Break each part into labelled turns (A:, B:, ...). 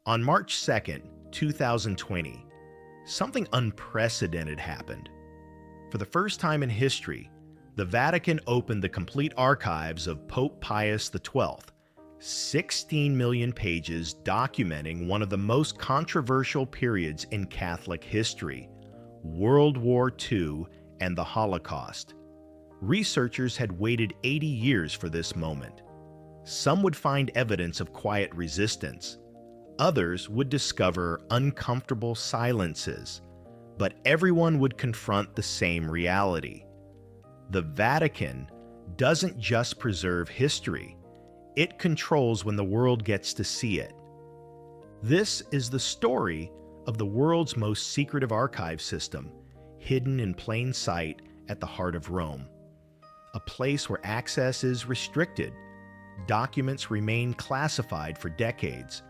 A: On March 2nd, 2020, something unprecedented happened. For the first time in history, the Vatican opened the complete archives of Pope Pius XII, 16 million pages documenting one of the most controversial periods in Catholic history, World War II and the Holocaust. Researchers had waited 80 years for this moment. Some would find evidence of quiet resistance. Others would discover uncomfortable silences. But everyone would confront the same reality. The Vatican doesn't just preserve history, it controls when the world gets to see it. This is the story of the world's most secretive archive system, hidden in plain sight at the heart of Rome. A place where access is restricted, documents remain classified for decades,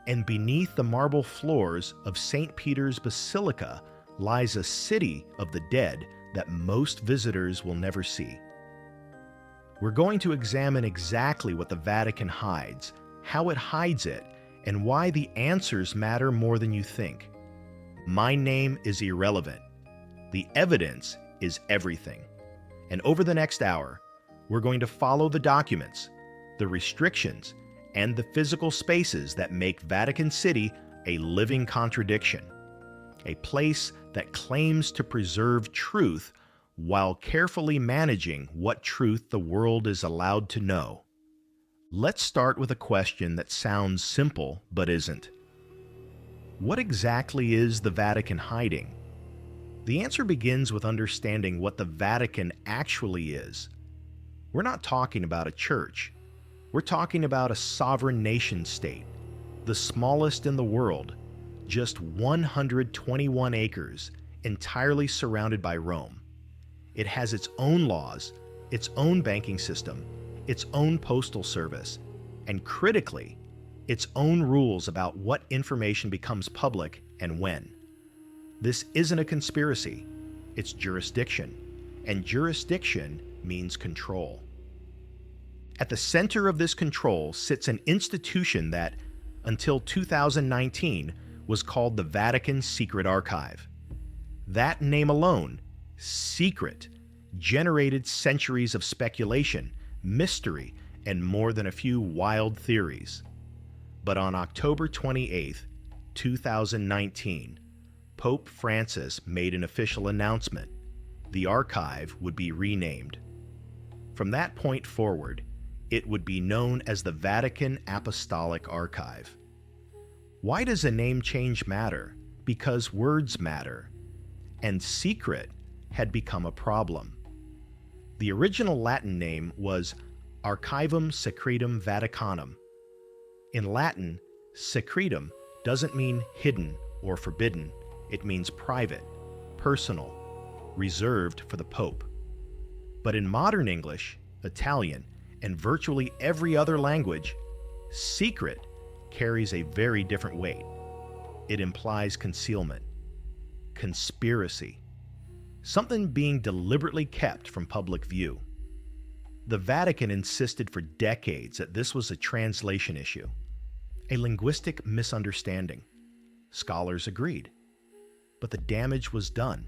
A: and beneath the marble floors of St. Peter's Basilica lies a city of the dead that most visitors will never see. We're going to examine exactly what the Vatican hides, how it hides it, and why the answers matter more than you think. My name is irrelevant. The evidence is everything. And over the next hour, we're going to follow the documents, the restrictions, and the physical spaces that make Vatican City a living contradiction. A place that claims to preserve truth while carefully managing what truth the world is allowed to know. Let's start with a question that sounds simple but isn't. What exactly is the Vatican hiding? The answer begins with understanding what the Vatican actually is. We're not talking about a church. We're talking about a sovereign nation-state, the smallest in the world, just 121 acres, entirely surrounded by Rome. It has its own laws, its own banking system, its own postal service, and critically, its own rules about what information becomes public and when. This isn't a conspiracy, it's jurisdiction, and jurisdiction means control. At the center of this control sits an institution that, until 2019, was called the Vatican Secret Archive. That name alone, secret, generated centuries of speculation, mystery, and more than a few wild theories. But on October 28, 2019, Pope Francis made an official announcement. The archive would be renamed. From that point forward, it would be known as the Vatican Apostolic Archive. Why does a name change matter? Because words matter. And secret had become a problem. The original Latin name was Archivum Secretum Vaticanum. In Latin, secretum doesn't mean hidden or forbidden. It means private, personal, reserved for the Pope. But in modern English, Italian, and virtually every other language, secret carries a very different weight. It implies concealment, conspiracy, something being deliberately kept from public view. The Vatican insisted for decades that this was a translation issue, a linguistic misunderstanding. Scholars agreed, but the damage was done.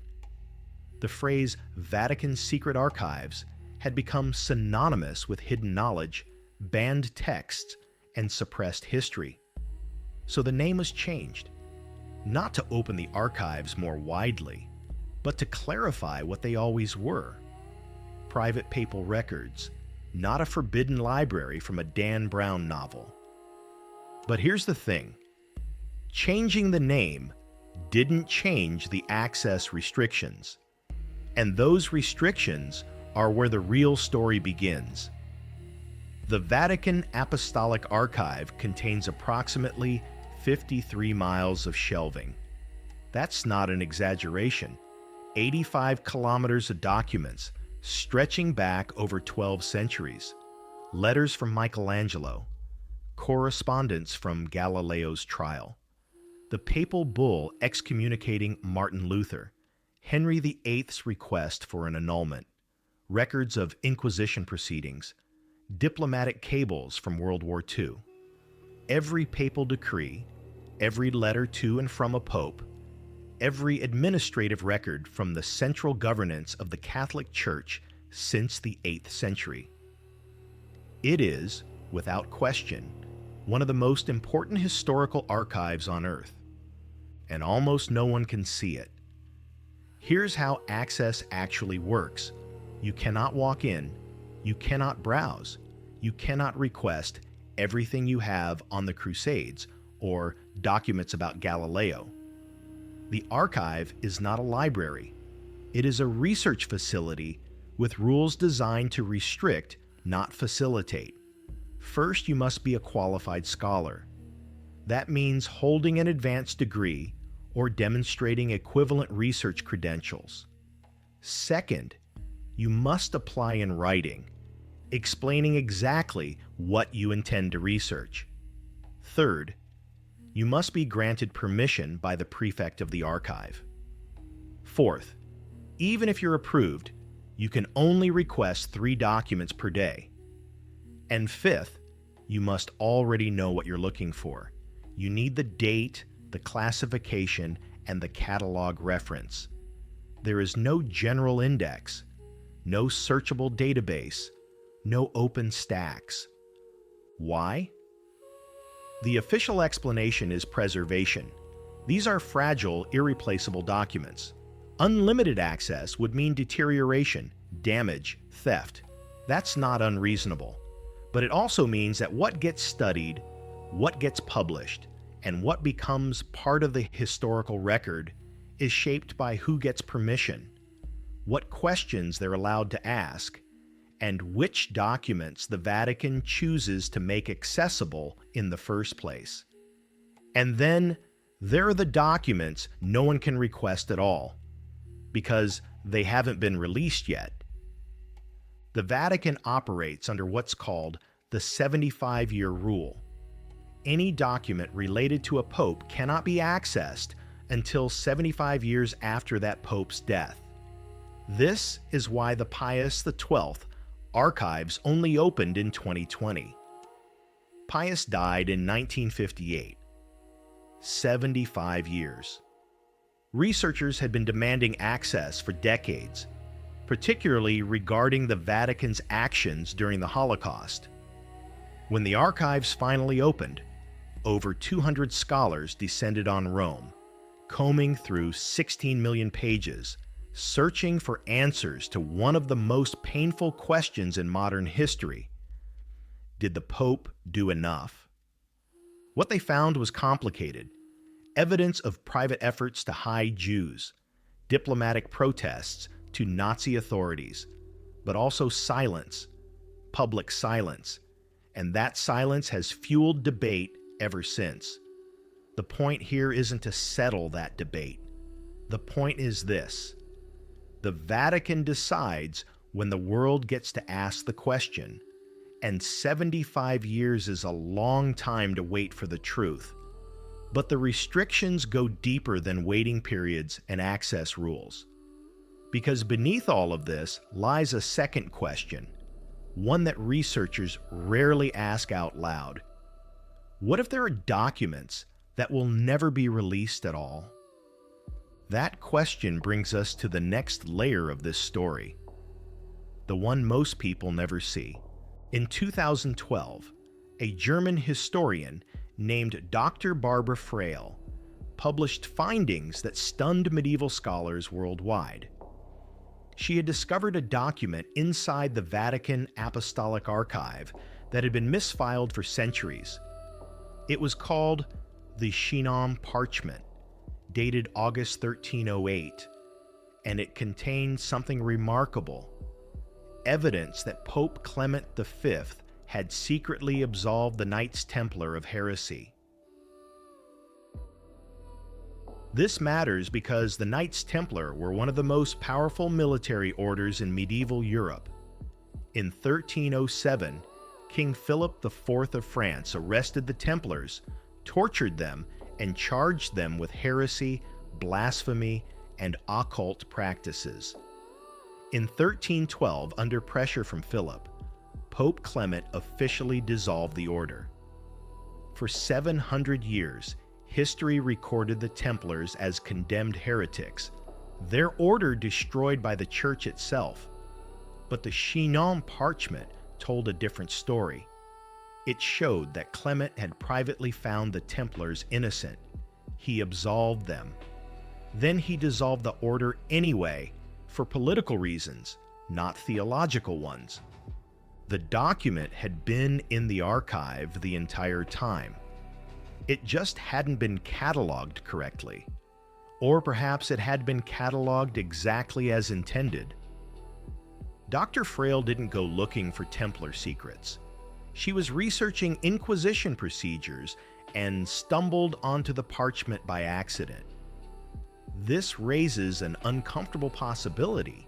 A: The phrase Vatican Secret Archives had become synonymous with hidden knowledge, banned texts, and suppressed history. So the name was changed, not to open the archives more widely, but to clarify what they always were. Private papal records, not a forbidden library from a Dan Brown novel. But here's the thing. Changing the name didn't change the access restrictions. And those restrictions are where the real story begins. The Vatican Apostolic Archive contains approximately 53 miles of shelving. That's not an exaggeration. 85 kilometers of documents stretching back over 12 centuries. Letters from Michelangelo, correspondence from Galileo's trial, the papal bull excommunicating Martin Luther, Henry VIII's request for an annulment, records of Inquisition proceedings, diplomatic cables from World War II. Every papal decree, every letter to and from a pope, every administrative record from the central governance of the Catholic Church since the 8th century. It is, without question, one of the most important historical archives on Earth, and almost no one can see it. Here's how access actually works. You cannot walk in, you cannot browse, you cannot request everything you have on the Crusades or documents about Galileo. The archive is not a library. It is a research facility with rules designed to restrict, not facilitate. First, you must be a qualified scholar. That means holding an advanced degree or demonstrating equivalent research credentials. Second, you must apply in writing, explaining exactly what you intend to research. Third, you must be granted permission by the prefect of the archive. Fourth, even if you're approved, you can only request 3 documents per day. And fifth, you must already know what you're looking for. You need the date, the classification, and the catalog reference. There is no general index, no searchable database, no open stacks. Why? The official explanation is preservation. These are fragile, irreplaceable documents. Unlimited access would mean deterioration, damage, theft. That's not unreasonable. But it also means that what gets studied, what gets published, and what becomes part of the historical record is shaped by who gets permission, what questions they're allowed to ask, and which documents the Vatican chooses to make accessible in the first place. And then there are the documents no one can request at all, because they haven't been released yet. The Vatican operates under what's called the 75-year rule. Any document related to a pope cannot be accessed until 75 years after that pope's death. This is why the Pius XII archives only opened in 2020. Pius died in 1958. 75 years. Researchers had been demanding access for decades, particularly regarding the Vatican's actions during the Holocaust. When the archives finally opened, over 200 scholars descended on Rome, combing through 16 million pages, searching for answers to one of the most painful questions in modern history. Did the Pope do enough? What they found was complicated. Evidence of private efforts to hide Jews, diplomatic protests to Nazi authorities, but also silence, public silence, and that silence has fueled debate ever since. The point here isn't to settle that debate. The point is this: the Vatican decides when the world gets to ask the question, and 75 years is a long time to wait for the truth. But the restrictions go deeper than waiting periods and access rules. Because beneath all of this lies a second question, one that researchers rarely ask out loud. What if there are documents that will never be released at all? That question brings us to the next layer of this story, the one most people never see. In 2012, a German historian named Dr. Barbara Frail published findings that stunned medieval scholars worldwide. She had discovered a document inside the Vatican Apostolic Archive that had been misfiled for centuries. It was called the Chinon Parchment, dated August 1308, and it contained something remarkable: evidence that Pope Clement V had secretly absolved the Knights Templar of heresy. This matters because the Knights Templar were one of the most powerful military orders in medieval Europe. In 1307, King Philip IV of France arrested the Templars, tortured them, and charged them with heresy, blasphemy, and occult practices. In 1312, under pressure from Philip, Pope Clement officially dissolved the order. For 700 years, history recorded the Templars as condemned heretics, their order destroyed by the Church itself. But the Chinon parchment told a different story. It showed that Clement had privately found the Templars innocent. He absolved them. Then he dissolved the order anyway, for political reasons, not theological ones. The document had been in the archive the entire time. It just hadn't been cataloged correctly. Or perhaps it had been cataloged exactly as intended. Dr. Frail didn't go looking for Templar secrets. She was researching Inquisition procedures and stumbled onto the parchment by accident. This raises an uncomfortable possibility.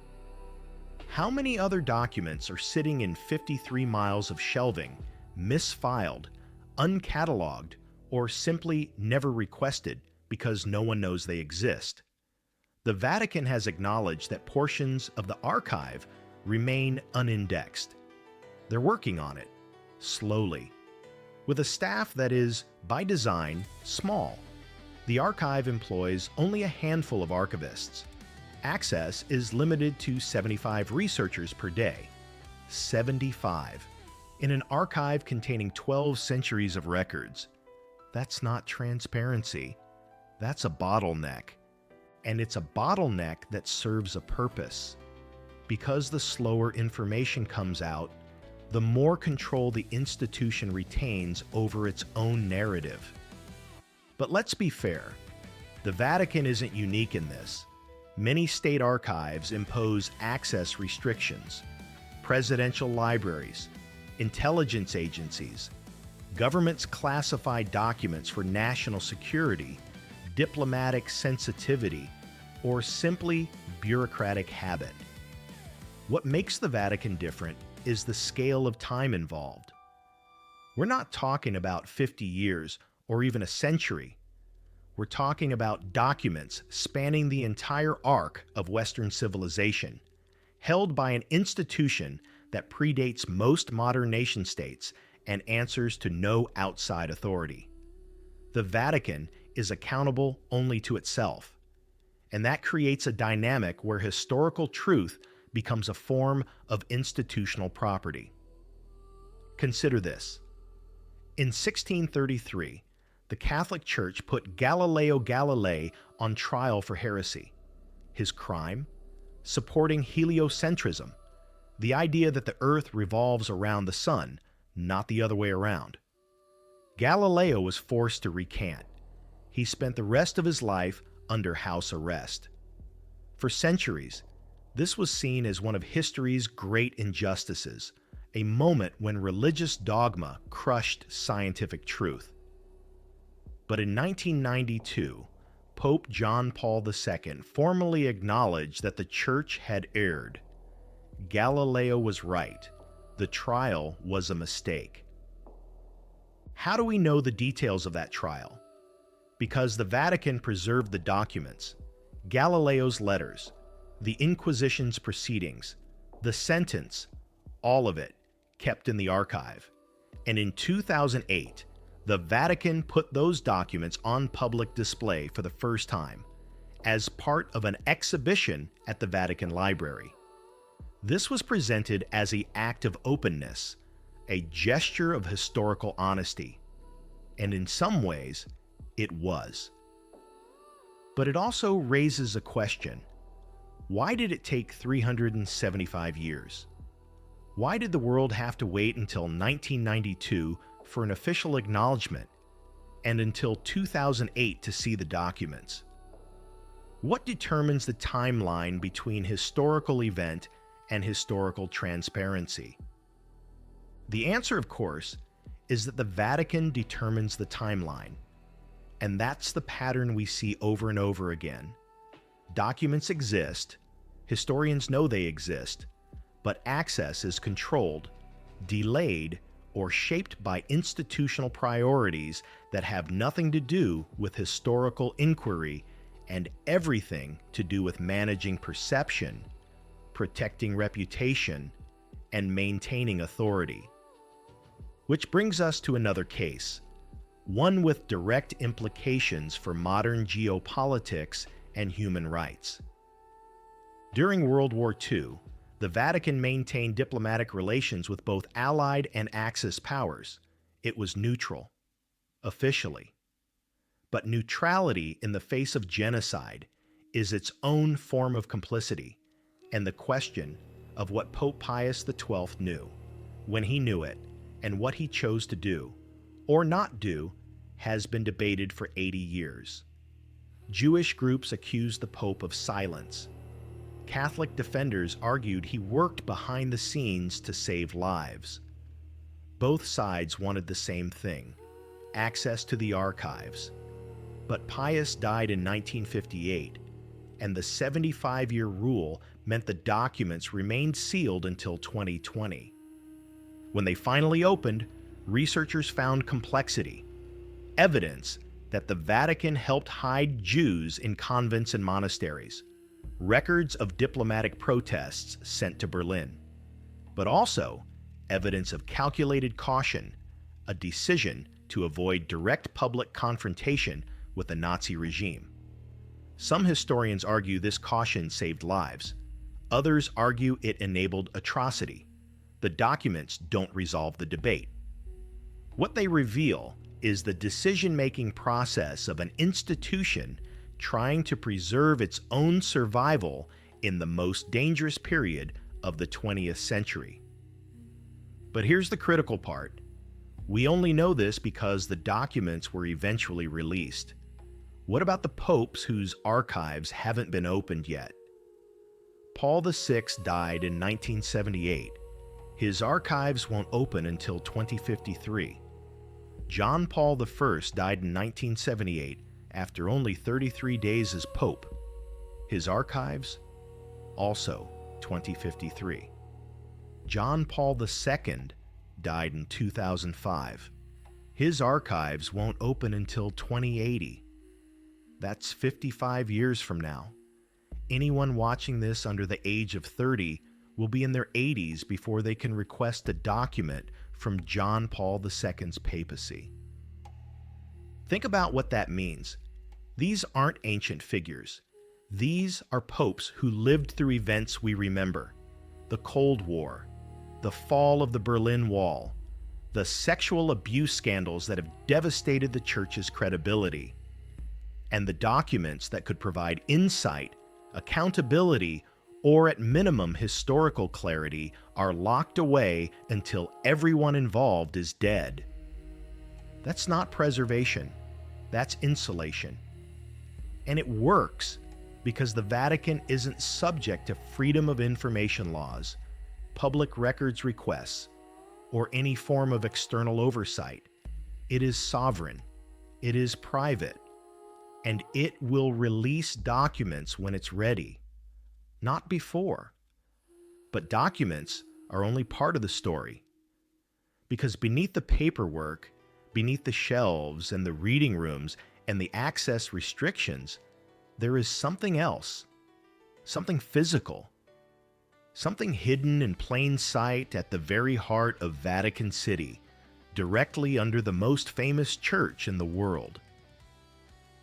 A: How many other documents are sitting in 53 miles of shelving, misfiled, uncatalogued, or simply never requested because no one knows they exist? The Vatican has acknowledged that portions of the archive remain unindexed. They're working on it, slowly, with a staff that is, by design, small. The archive employs only a handful of archivists. Access is limited to 75 researchers per day. 75. In an archive containing 12 centuries of records. That's not transparency. That's a bottleneck. And it's a bottleneck that serves a purpose. Because the slower information comes out, the more control the institution retains over its own narrative. But let's be fair. The Vatican isn't unique in this. Many state archives impose access restrictions. Presidential libraries, intelligence agencies, governments classify documents for national security, diplomatic sensitivity, or simply bureaucratic habit. What makes the Vatican different is the scale of time involved. We're not talking about 50 years or even a century. We're talking about documents spanning the entire arc of Western civilization, held by an institution that predates most modern nation-states and answers to no outside authority. The Vatican is accountable only to itself, and that creates a dynamic where historical truth becomes a form of institutional property. Consider this. In 1633, the Catholic Church put Galileo Galilei on trial for heresy. His crime? Supporting heliocentrism, the idea that the Earth revolves around the Sun, not the other way around. Galileo was forced to recant. He spent the rest of his life under house arrest. For centuries, this was seen as one of history's great injustices, a moment when religious dogma crushed scientific truth. But in 1992, Pope John Paul II formally acknowledged that the Church had erred. Galileo was right. The trial was a mistake. How do we know the details of that trial? Because the Vatican preserved the documents, Galileo's letters, the Inquisition's proceedings, the sentence, all of it kept in the archive. And in 2008, the Vatican put those documents on public display for the first time as part of an exhibition at the Vatican Library. This was presented as an act of openness, a gesture of historical honesty, and in some ways, it was. But it also raises a question. Why did it take 375 years? Why did the world have to wait until 1992 for an official acknowledgement and until 2008 to see the documents? What determines the timeline between historical event and historical transparency? The answer, of course, is that the Vatican determines the timeline. And that's the pattern we see over and over again. Documents exist, historians know they exist, but access is controlled, delayed, or shaped by institutional priorities that have nothing to do with historical inquiry and everything to do with managing perception, protecting reputation, and maintaining authority. Which brings us to another case, one with direct implications for modern geopolitics and human rights. During World War II, the Vatican maintained diplomatic relations with both Allied and Axis powers. It was neutral, officially. But neutrality in the face of genocide is its own form of complicity, and the question of what Pope Pius XII knew, when he knew it, and what he chose to do, or not do, has been debated for 80 years. Jewish groups accused the Pope of silence. Catholic defenders argued he worked behind the scenes to save lives. Both sides wanted the same thing: access to the archives. But Pius died in 1958, and the 75-year rule meant the documents remained sealed until 2020. When they finally opened, researchers found complexity, evidence that the Vatican helped hide Jews in convents and monasteries, records of diplomatic protests sent to Berlin, but also evidence of calculated caution, a decision to avoid direct public confrontation with the Nazi regime. Some historians argue this caution saved lives. Others argue it enabled atrocity. The documents don't resolve the debate. What they reveal is the decision-making process of an institution trying to preserve its own survival in the most dangerous period of the 20th century. But here's the critical part. We only know this because the documents were eventually released. What about the popes whose archives haven't been opened yet? Paul VI died in 1978. His archives won't open until 2053. John Paul I died in 1978 after only 33 days as Pope. His archives? Also 2053. John Paul II died in 2005. His archives won't open until 2080. That's 55 years from now. Anyone watching this under the age of 30 will be in their 80s before they can request a document from John Paul II's papacy. Think about what that means. These aren't ancient figures. These are popes who lived through events we remember: the Cold War, the fall of the Berlin Wall, the sexual abuse scandals that have devastated the Church's credibility, and the documents that could provide insight, accountability, or at minimum historical clarity are locked away until everyone involved is dead. That's not preservation, that's insulation. And it works because the Vatican isn't subject to freedom of information laws, public records requests, or any form of external oversight. It is sovereign, it is private, and it will release documents when it's ready, not before. But documents are only part of the story, because beneath the paperwork, beneath the shelves and the reading rooms and the access restrictions, there is something else, something physical, something hidden in plain sight at the very heart of Vatican City, directly under the most famous church in the world.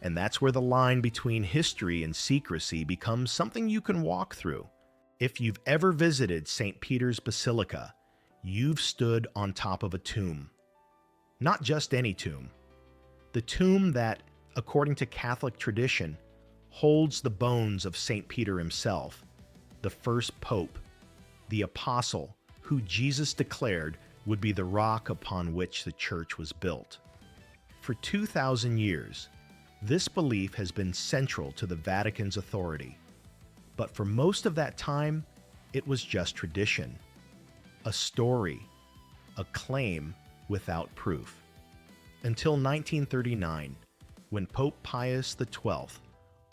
A: And that's where the line between history and secrecy becomes something you can walk through. If you've ever visited St. Peter's Basilica, you've stood on top of a tomb. Not just any tomb. The tomb that, according to Catholic tradition, holds the bones of St. Peter himself, the first pope, the apostle who Jesus declared would be the rock upon which the church was built. For 2,000 years, this belief has been central to the Vatican's authority. But for most of that time, it was just tradition, a story, a claim without proof. Until 1939, when Pope Pius XII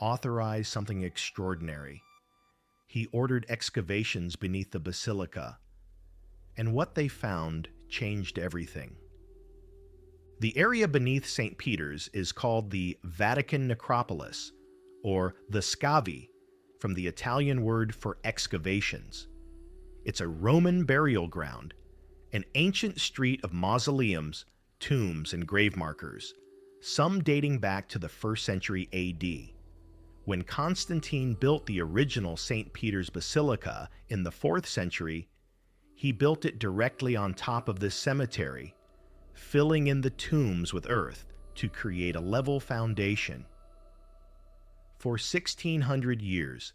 A: authorized something extraordinary. He ordered excavations beneath the Basilica, and what they found changed everything. The area beneath St. Peter's is called the Vatican Necropolis, or the Scavi, from the Italian word for excavations. It's a Roman burial ground, an ancient street of mausoleums, tombs, and grave markers, some dating back to the 1st century AD. When Constantine built the original St. Peter's Basilica in the 4th century, he built it directly on top of this cemetery, filling in the tombs with earth to create a level foundation. For 1600 years,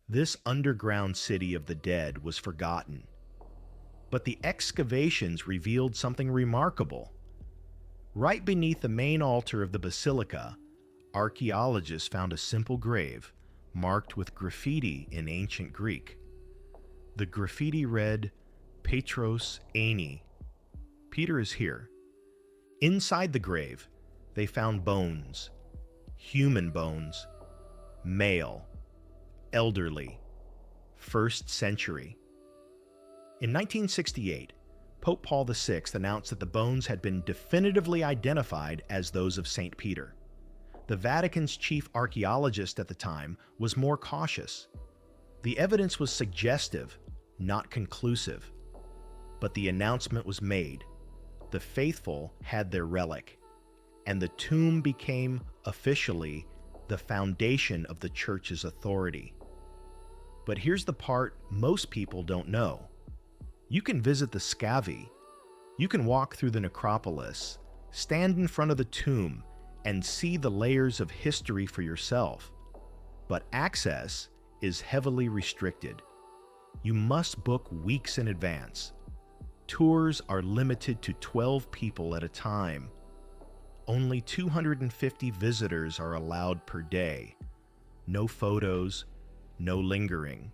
A: this underground city of the dead was forgotten. But the excavations revealed something remarkable. Right beneath the main altar of the basilica, archaeologists found a simple grave marked with graffiti in ancient Greek. The graffiti read, "Petros Ani." Peter is here. Inside the grave, they found bones, human bones, male, elderly, 1st century. In 1968, Pope Paul VI announced that the bones had been definitively identified as those of St. Peter. The Vatican's chief archaeologist at the time was more cautious. The evidence was suggestive, not conclusive. But the announcement was made. The faithful had their relic, and the tomb became officially the foundation of the Church's authority. But here's the part most people don't know. You can visit the scavi. You can walk through the necropolis, stand in front of the tomb, and see the layers of history for yourself. But access is heavily restricted. You must book weeks in advance. Tours are limited to 12 people at a time. Only 250 visitors are allowed per day. No photos, no lingering.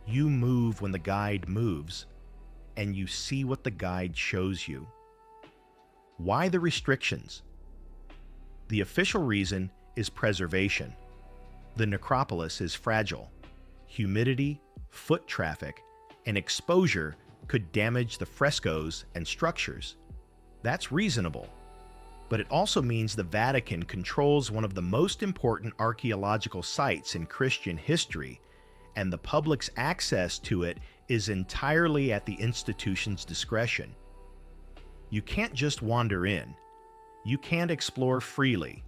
A: You move when the guide moves, and you see what the guide shows you. Why the restrictions? The official reason is preservation. The necropolis is fragile. Humidity, foot traffic, and exposure could damage the frescoes and structures. That's reasonable. But it also means the Vatican controls one of the most important archaeological sites in Christian history, and the public's access to it is entirely at the institution's discretion. You can't just wander in. You can't explore freely.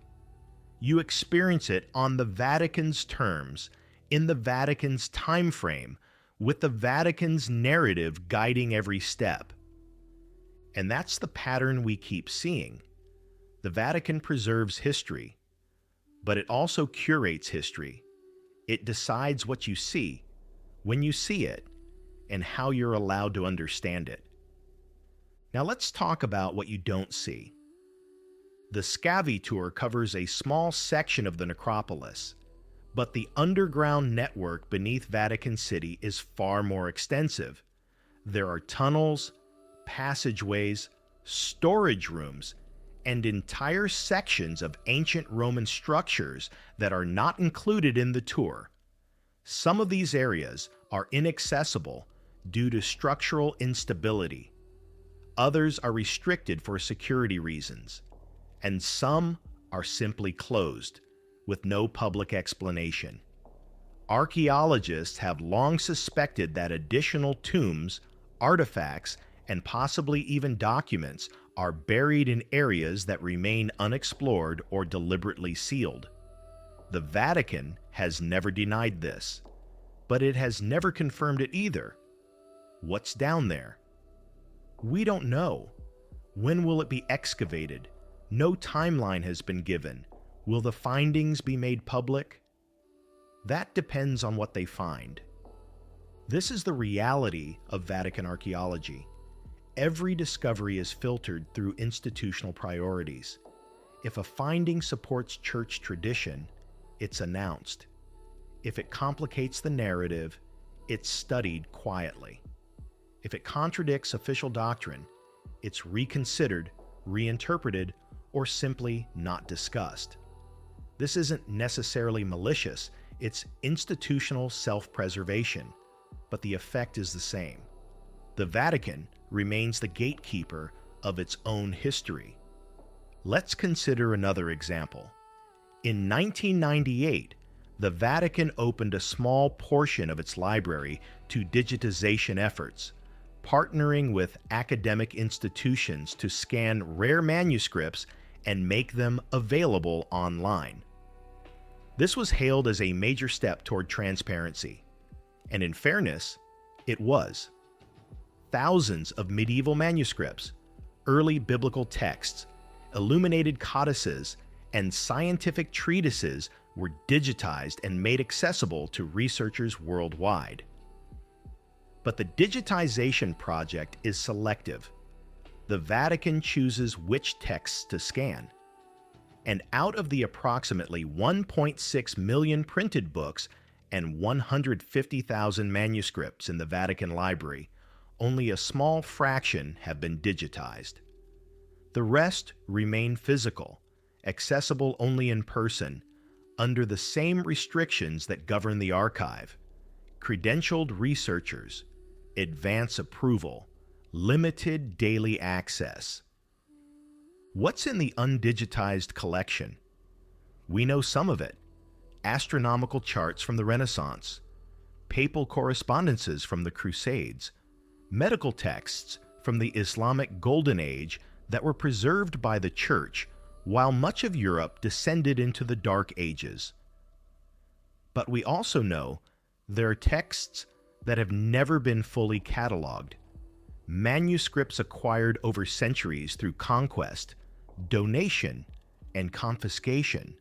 A: You experience it on the Vatican's terms, in the Vatican's time frame, with the Vatican's narrative guiding every step. And that's the pattern we keep seeing. The Vatican preserves history, but it also curates history. It decides what you see, when you see it, and how you're allowed to understand it. Now let's talk about what you don't see. The Scavi tour covers a small section of the necropolis, but the underground network beneath Vatican City is far more extensive. There are tunnels, passageways, storage rooms, and entire sections of ancient Roman structures that are not included in the tour. Some of these areas are inaccessible due to structural instability. Others are restricted for security reasons, and some are simply closed, with no public explanation. Archaeologists have long suspected that additional tombs, artifacts, and possibly even documents are buried in areas that remain unexplored or deliberately sealed. The Vatican has never denied this, but it has never confirmed it either. What's down there? We don't know. When will it be excavated? No timeline has been given. Will the findings be made public? That depends on what they find. This is the reality of Vatican archaeology. Every discovery is filtered through institutional priorities. If a finding supports church tradition, it's announced. If it complicates the narrative, it's studied quietly. If it contradicts official doctrine, it's reconsidered, reinterpreted, or simply not discussed. This isn't necessarily malicious, it's institutional self-preservation, but the effect is the same. The Vatican remains the gatekeeper of its own history. Let's consider another example. In 1998, the Vatican opened a small portion of its library to digitization efforts, partnering with academic institutions to scan rare manuscripts and make them available online. This was hailed as a major step toward transparency, and in fairness, it was. Thousands of medieval manuscripts, early biblical texts, illuminated codices, and scientific treatises were digitized and made accessible to researchers worldwide. But the digitization project is selective. The Vatican chooses which texts to scan. And out of the approximately 1.6 million printed books and 150,000 manuscripts in the Vatican Library, only a small fraction have been digitized. The rest remain physical, accessible only in person, under the same restrictions that govern the archive: credentialed researchers, advance approval, limited daily access. What's in the undigitized collection? We know some of it: astronomical charts from the Renaissance, papal correspondences from the Crusades, medical texts from the Islamic Golden Age that were preserved by the Church while much of Europe descended into the Dark Ages. But we also know there are texts that have never been fully cataloged, manuscripts acquired over centuries through conquest, donation, and confiscation,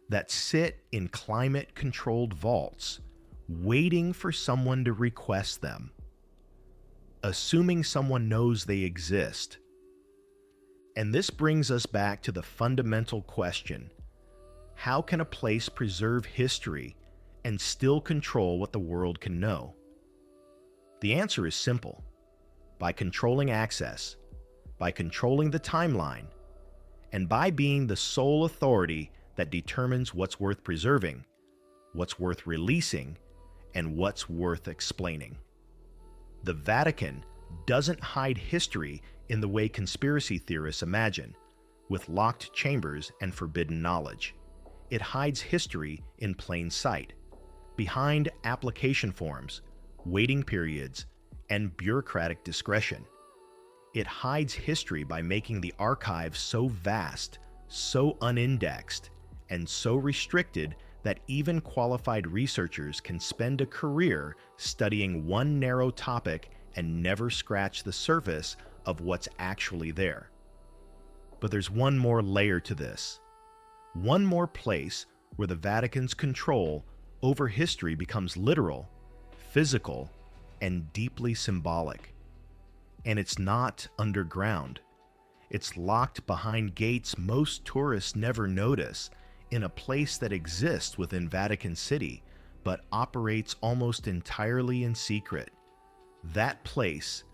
A: that sit in climate-controlled vaults, waiting for someone to request them, assuming someone knows they exist. And this brings us back to the fundamental question: how can a place preserve history and still control what the world can know? The answer is simple: by controlling access, by controlling the timeline, and by being the sole authority that determines what's worth preserving, what's worth releasing, and what's worth explaining. The Vatican doesn't hide history in the way conspiracy theorists imagine, with locked chambers and forbidden knowledge. It hides history in plain sight, behind application forms, waiting periods, and bureaucratic discretion. It hides history by making the archive so vast, so unindexed, and so restricted that even qualified researchers can spend a career studying one narrow topic and never scratch the surface of what's actually there. But there's one more layer to this. One more place where the Vatican's control over history becomes literal, physical, and deeply symbolic. And it's not underground. It's locked behind gates most tourists never notice, in a place that exists within Vatican City, but operates almost entirely in secret. That place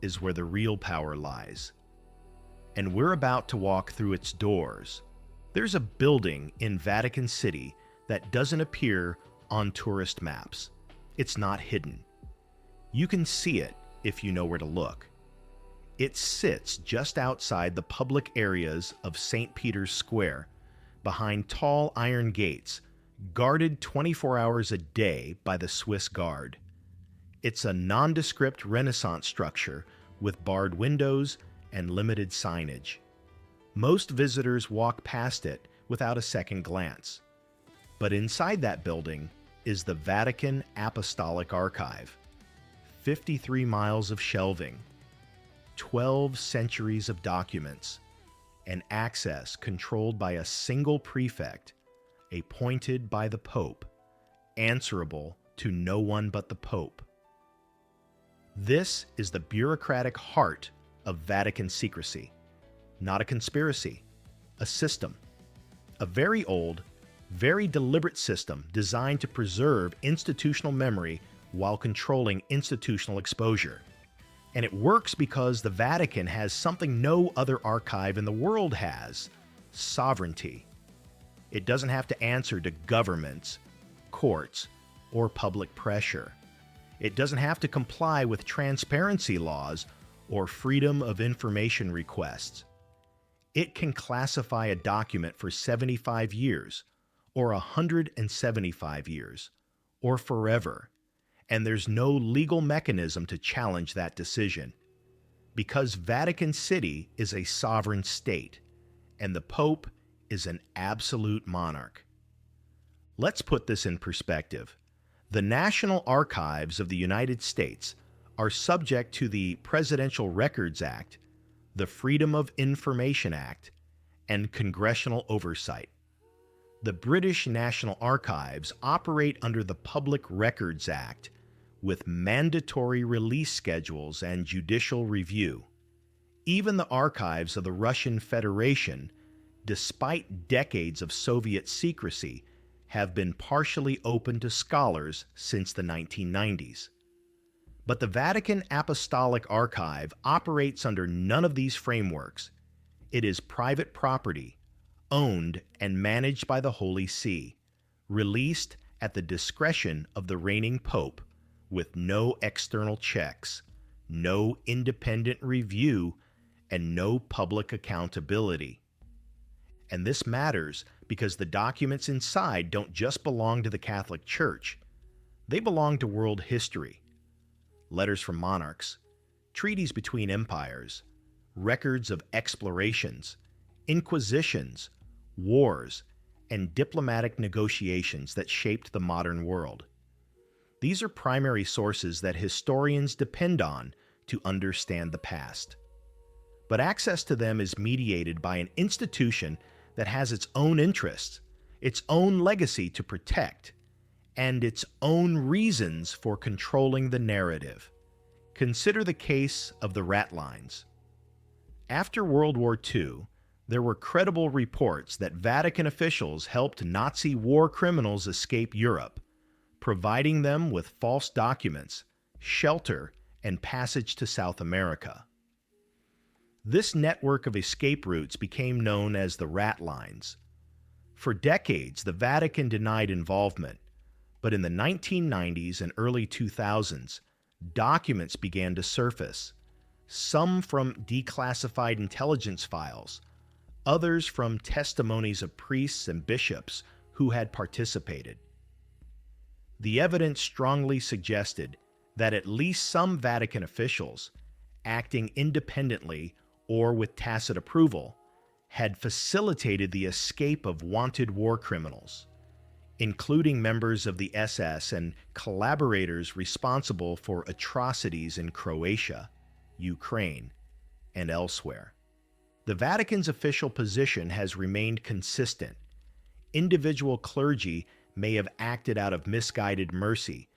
A: is where the real power lies. And we're about to walk through its doors. There's a building in Vatican City that doesn't appear on tourist maps. It's not hidden. You can see it if you know where to look. It sits just outside the public areas of St. Peter's Square, behind tall iron gates, guarded 24 hours a day by the Swiss Guard. It's a nondescript Renaissance structure with barred windows and limited signage. Most visitors walk past it without a second glance. But inside that building is the Vatican Apostolic Archive. 53 miles of shelving, 12 centuries of documents, and access controlled by a single prefect, appointed by the Pope, answerable to no one but the Pope. This is the bureaucratic heart of Vatican secrecy. Not a conspiracy, a system. A very old, very deliberate system designed to preserve institutional memory while controlling institutional exposure. And it works because the Vatican has something no other archive in the world has: sovereignty. It doesn't have to answer to governments, courts, or public pressure. It doesn't have to comply with transparency laws or freedom of information requests. It can classify a document for 75 years, or 175 years, or forever, and there's no legal mechanism to challenge that decision. Because Vatican City is a sovereign state, and the Pope is an absolute monarch. Let's put this in perspective. The National Archives of the United States are subject to the Presidential Records Act, the Freedom of Information Act, and congressional oversight. The British National Archives operate under the Public Records Act with mandatory release schedules and judicial review. Even the archives of the Russian Federation, despite decades of Soviet secrecy, have been partially open to scholars since the 1990s. But the Vatican Apostolic Archive operates under none of these frameworks. It is private property, owned and managed by the Holy See, released at the discretion of the reigning Pope, with no external checks, no independent review, and no public accountability. And this matters because the documents inside don't just belong to the Catholic Church. They belong to world history. Letters from monarchs, treaties between empires, records of explorations, inquisitions, wars, and diplomatic negotiations that shaped the modern world. These are primary sources that historians depend on to understand the past. But access to them is mediated by an institution that has its own interests, its own legacy to protect, and its own reasons for controlling the narrative. Consider the case of the rat lines. After World War II, there were credible reports that Vatican officials helped Nazi war criminals escape Europe, providing them with false documents, shelter, and passage to South America. This network of escape routes became known as the rat lines. For decades, the Vatican denied involvement, but in the 1990s and early 2000s, documents began to surface, some from declassified intelligence files, others from testimonies of priests and bishops who had participated. The evidence strongly suggested that at least some Vatican officials, acting independently or with tacit approval, had facilitated the escape of wanted war criminals, including members of the SS and collaborators responsible for atrocities in Croatia, Ukraine, and elsewhere. The Vatican's official position has remained consistent. Individual clergy may have acted out of misguided mercy,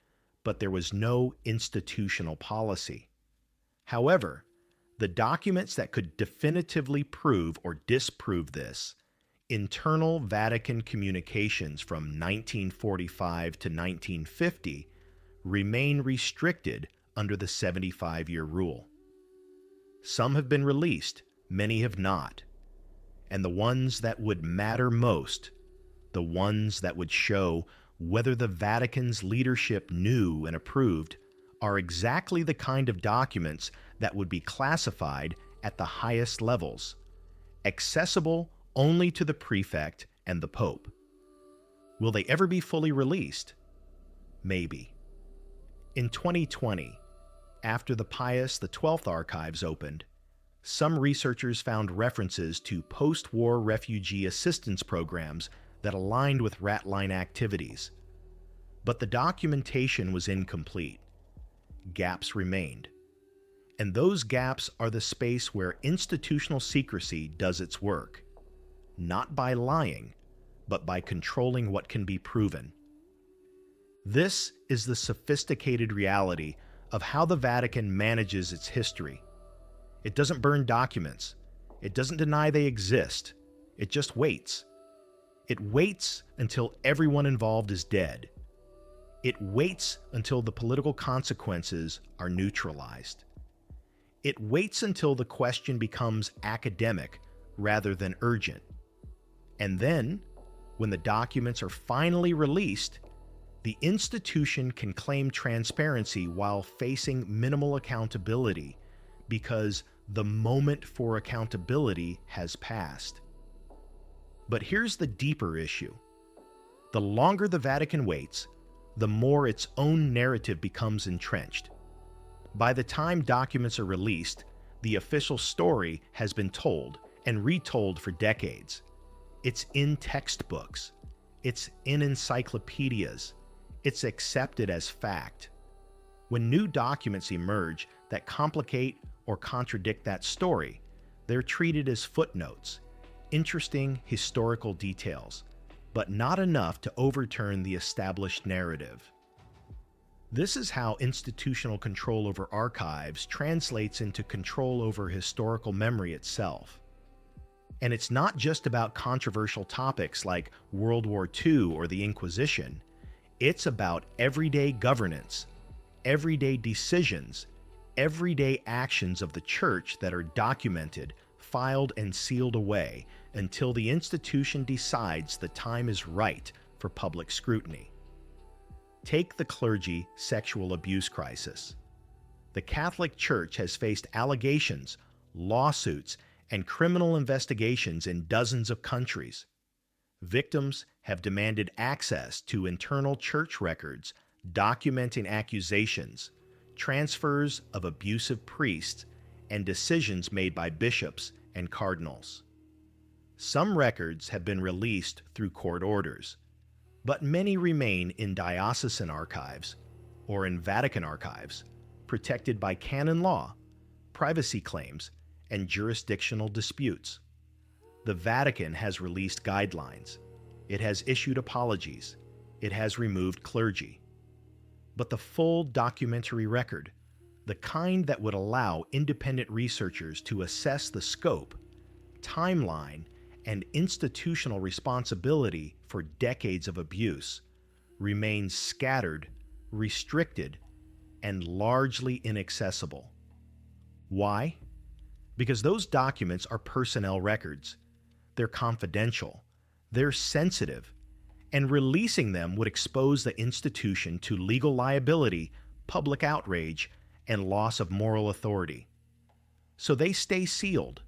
A: but there was no institutional policy. However, the documents that could definitively prove or disprove this, internal Vatican communications from 1945 to 1950, remain restricted under the 75-year rule. Some have been released, many have not. And the ones that would matter most, the ones that would show whether the Vatican's leadership knew and approved, are exactly the kind of documents that would be classified at the highest levels, accessible only to the prefect and the Pope. Will they ever be fully released? Maybe. In 2020, after the Pius XII archives opened, some researchers found references to post-war refugee assistance programs that aligned with ratline activities. But the documentation was incomplete. Gaps remained. And those gaps are the space where institutional secrecy does its work, not by lying, but by controlling what can be proven. This is the sophisticated reality of how the Vatican manages its history. It doesn't burn documents. It doesn't deny they exist. It just waits. It waits until everyone involved is dead. It waits until the political consequences are neutralized. It waits until the question becomes academic rather than urgent. And then, when the documents are finally released, the institution can claim transparency while facing minimal accountability because the moment for accountability has passed. But here's the deeper issue. The longer the Vatican waits, the more its own narrative becomes entrenched. By the time documents are released, the official story has been told, and retold for decades. It's in textbooks. It's in encyclopedias. It's accepted as fact. When new documents emerge that complicate or contradict that story, they're treated as footnotes, interesting historical details, but not enough to overturn the established narrative. This is how institutional control over archives translates into control over historical memory itself. And it's not just about controversial topics like World War II or the Inquisition. It's about everyday governance, everyday decisions, everyday actions of the Church that are documented, filed, and sealed away until the institution decides the time is right for public scrutiny. Take the clergy sexual abuse crisis. The Catholic Church has faced allegations, lawsuits, and criminal investigations in dozens of countries. Victims have demanded access to internal church records documenting accusations, transfers of abusive priests, and decisions made by bishops and cardinals. Some records have been released through court orders, but many remain in diocesan archives or in Vatican archives, protected by canon law, privacy claims, and jurisdictional disputes. The Vatican has released guidelines. It has issued apologies. It has removed clergy. But the full documentary record, the kind that would allow independent researchers to assess the scope, timeline, and institutional responsibility for decades of abuse, remains scattered, restricted, and largely inaccessible. Why? Because those documents are personnel records. They're confidential. They're sensitive. And releasing them would expose the institution to legal liability, public outrage, and loss of moral authority. So they stay sealed.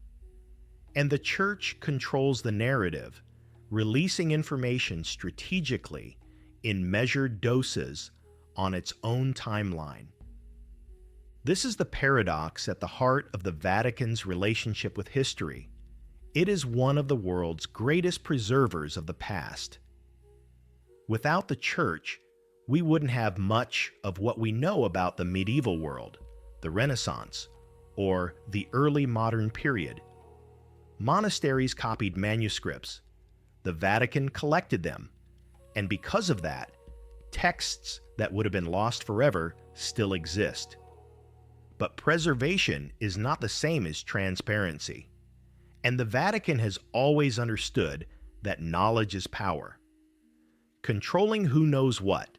A: And the Church controls the narrative, releasing information strategically in measured doses on its own timeline. This is the paradox at the heart of the Vatican's relationship with history. It is one of the world's greatest preservers of the past. Without the Church, we wouldn't have much of what we know about the medieval world, the Renaissance, or the early modern period. Monasteries copied manuscripts. The Vatican collected them, and because of that, texts that would have been lost forever still exist. But preservation is not the same as transparency, and the Vatican has always understood that knowledge is power. Controlling who knows what,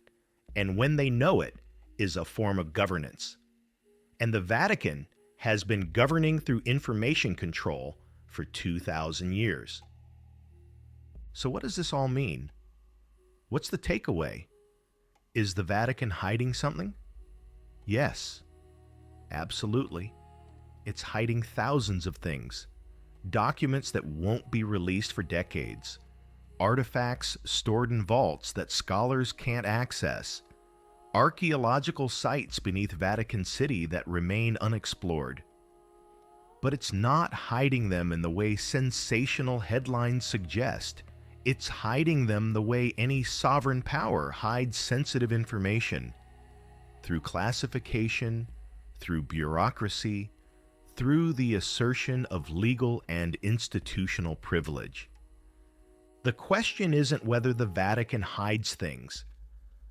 A: and when they know it, is a form of governance. And the Vatican has been governing through information control for 2,000 years. So what does this all mean? What's the takeaway? Is the Vatican hiding something? Yes, absolutely. It's hiding thousands of things. Documents that won't be released for decades. Artifacts stored in vaults that scholars can't access. Archaeological sites beneath Vatican City that remain unexplored. But it's not hiding them in the way sensational headlines suggest. It's hiding them the way any sovereign power hides sensitive information. Through classification, through bureaucracy, through the assertion of legal and institutional privilege. The question isn't whether the Vatican hides things.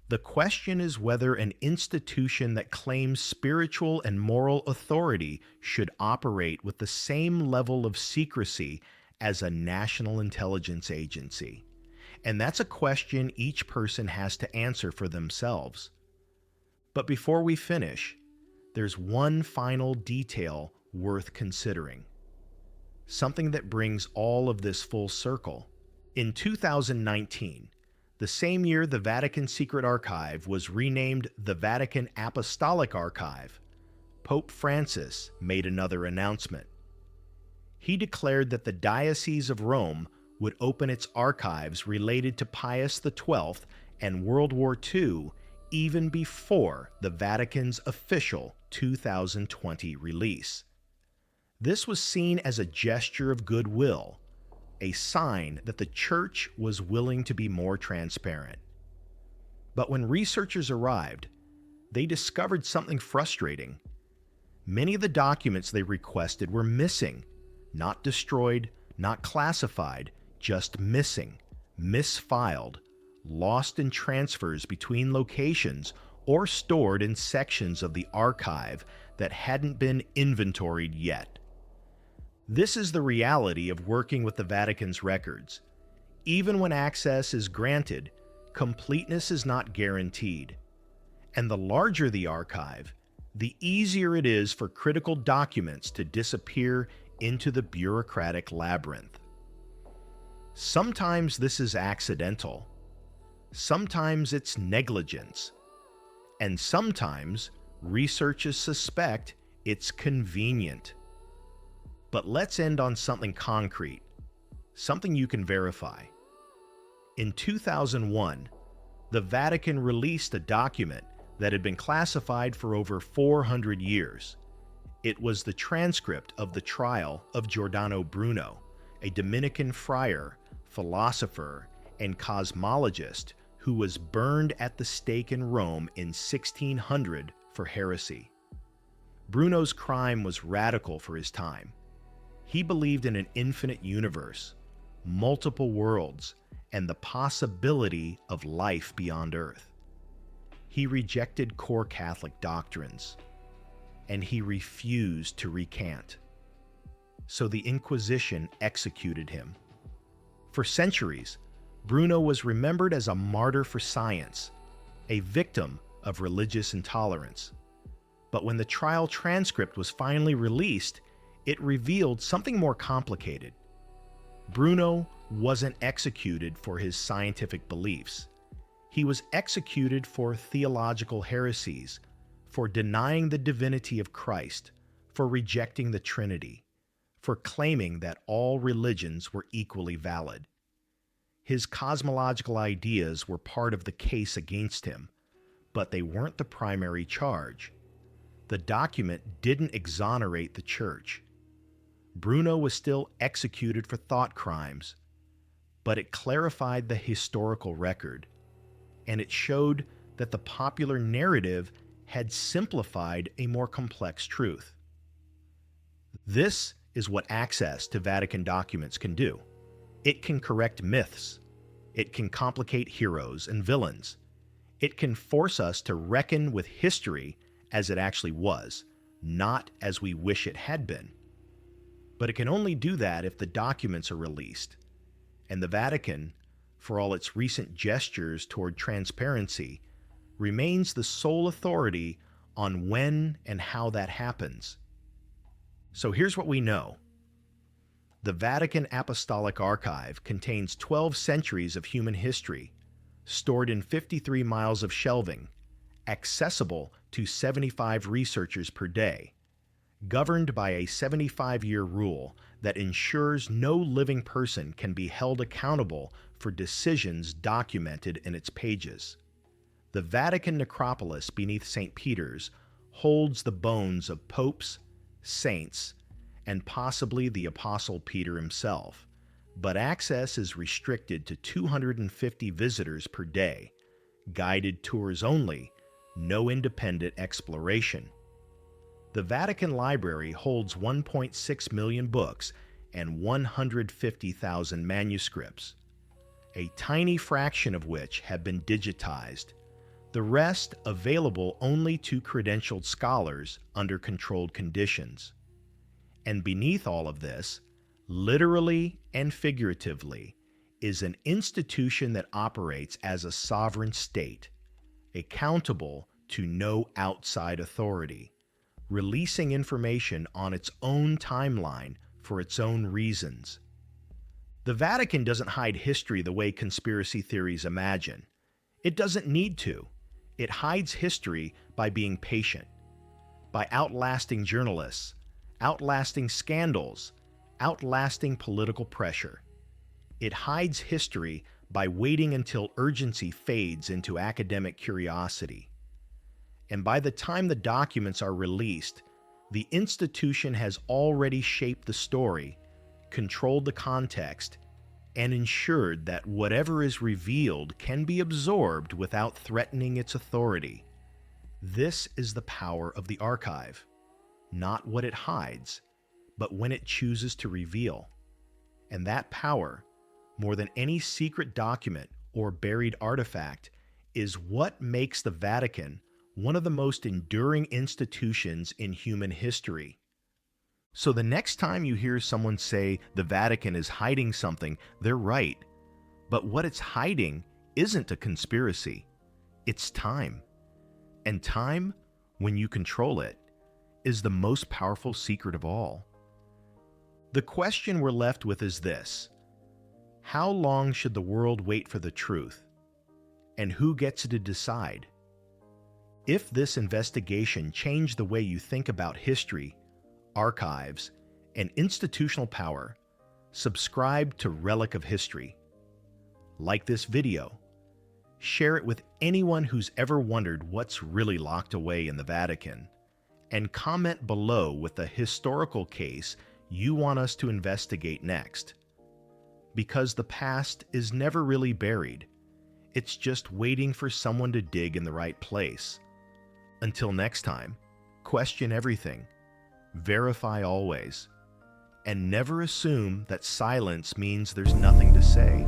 A: The question is whether an institution that claims spiritual and moral authority should operate with the same level of secrecy as a national intelligence agency. And that's a question each person has to answer for themselves. But before we finish, there's one final detail worth considering. Something that brings all of this full circle. In 2019, the same year the Vatican Secret Archive was renamed the Vatican Apostolic Archive, Pope Francis made another announcement. He declared that the Diocese of Rome would open its archives related to Pius XII and World War II even before the Vatican's official 2020 release. This was seen as a gesture of goodwill, a sign that the Church was willing to be more transparent. But when researchers arrived, they discovered something frustrating. Many of the documents they requested were missing, not destroyed, not classified, just missing, misfiled, lost in transfers between locations, or stored in sections of the archive that hadn't been inventoried yet. This is the reality of working with the Vatican's records. Even when access is granted, completeness is not guaranteed. And the larger the archive, the easier it is for critical documents to disappear into the bureaucratic labyrinth. Sometimes this is accidental. Sometimes it's negligence. And sometimes researchers suspect it's convenient. But let's end on something concrete, something you can verify. In 2001, the Vatican released a document that had been classified for over 400 years. It was the transcript of the trial of Giordano Bruno, a Dominican friar, philosopher, and cosmologist who was burned at the stake in Rome in 1600 for heresy. Bruno's crime was radical for his time. He believed in an infinite universe, multiple worlds, and the possibility of life beyond Earth. He rejected core Catholic doctrines, and he refused to recant. So the Inquisition executed him. For centuries, Bruno was remembered as a martyr for science, a victim of religious intolerance. But when the trial transcript was finally released, it revealed something more complicated. Bruno wasn't executed for his scientific beliefs. He was executed for theological heresies, for denying the divinity of Christ, for rejecting the Trinity, for claiming that all religions were equally valid. His cosmological ideas were part of the case against him, but they weren't the primary charge. The document didn't exonerate the Church. Bruno was still executed for thought crimes, but it clarified the historical record, and it showed that the popular narrative had simplified a more complex truth. This is what access to Vatican documents can do. It can correct myths. It can complicate heroes and villains. It can force us to reckon with history as it actually was, not as we wish it had been. But it can only do that if the documents are released. And the Vatican, for all its recent gestures toward transparency, remains the sole authority on when and how that happens. So here's what we know. The Vatican Apostolic Archive contains 12 centuries of human history, stored in 53 miles of shelving, accessible to 75 researchers per day, governed by a 75-year rule that ensures no living person can be held accountable for decisions documented in its pages. The Vatican necropolis beneath St. Peter's holds the bones of popes, saints, and possibly the Apostle Peter himself, but access is restricted to 250 visitors per day, guided tours only, no independent exploration. The Vatican Library holds 1.6 million books and 150,000 manuscripts, a tiny fraction of which have been digitized, the rest available only to credentialed scholars under controlled conditions. And beneath all of this, literally and figuratively, is an institution that operates as a sovereign state, accountable to no outside authority, releasing information on its own timeline for its own reasons. The Vatican doesn't hide history the way conspiracy theories imagine. It doesn't need to. It hides history by being patient, by outlasting journalists, outlasting scandals, outlasting political pressure. It hides history by waiting until urgency fades into academic curiosity. And by the time the documents are released, The institution has already shaped the story, controlled the context, and ensured that whatever is revealed can be absorbed without threatening its authority. This is the power of the archive, not what it hides, but when it chooses to reveal. And that power, more than any secret document or buried artifact, is what makes the Vatican one of the most enduring institutions in human history. So the next time you hear someone say the Vatican is hiding something, they're right. But what it's hiding isn't a conspiracy. It's time. And time, when you control it, is the most powerful secret of all. The question we're left with is this: how long should the world wait for the truth? And who gets to decide? If this investigation changed the way you think about history, archives, and institutional power, subscribe to Relic of History. Like this video. Share it with anyone who's ever wondered what's really locked away in the Vatican. And comment below with the historical case you want us to investigate next. Because the past is never really buried. It's just waiting for someone to dig in the right place. Until next time, question everything, verify always, and never assume that silence means there's nothing to say.